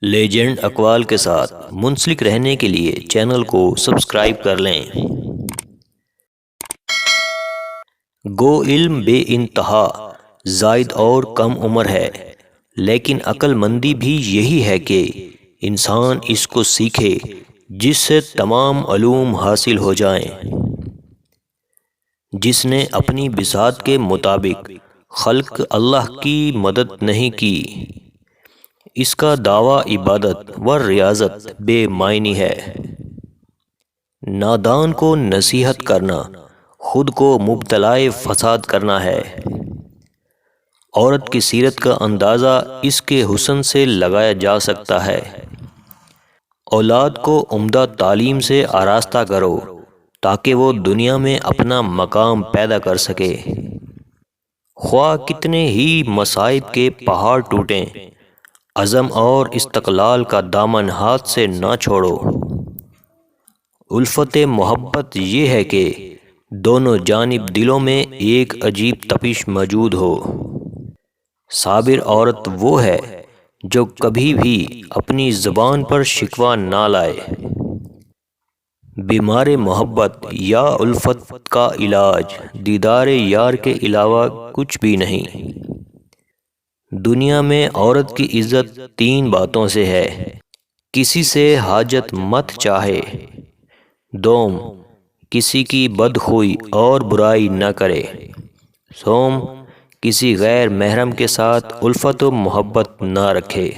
Legend اقوال کے ساتھ منسلک رہنے کے لیے چینل کو سبسکرائب کر لیں۔ گو علم بے انتہا زائد اور کم عمر ہے، لیکن عقل مندی بھی یہی ہے کہ انسان اس کو سیکھے جس سے تمام علوم حاصل ہو جائیں۔ جس نے اپنی بساط کے مطابق خلق اللہ کی مدد نہیں کی، اس کا دعویٰ عبادت و ریاضت بے معنی ہے۔ نادان کو نصیحت کرنا خود کو مبتلائے فساد کرنا ہے۔ عورت کی سیرت کا اندازہ اس کے حسن سے لگایا جا سکتا ہے۔ اولاد کو عمدہ تعلیم سے آراستہ کرو تاکہ وہ دنیا میں اپنا مقام پیدا کر سکے۔ خواہ کتنے ہی مصائب کے پہاڑ ٹوٹیں، عزم اور استقلال کا دامن ہاتھ سے نہ چھوڑو۔ الفت محبت یہ ہے کہ دونوں جانب دلوں میں ایک عجیب تپش موجود ہو۔ صابر عورت وہ ہے جو کبھی بھی اپنی زبان پر شکوہ نہ لائے۔ بیمار محبت یا الفت کا علاج دیدار یار کے علاوہ کچھ بھی نہیں۔ دنیا میں عورت کی عزت تین باتوں سے ہے: کسی سے حاجت مت چاہے، دوم کسی کی بدخوئی اور برائی نہ کرے، سوم کسی غیر محرم کے ساتھ الفت و محبت نہ رکھے۔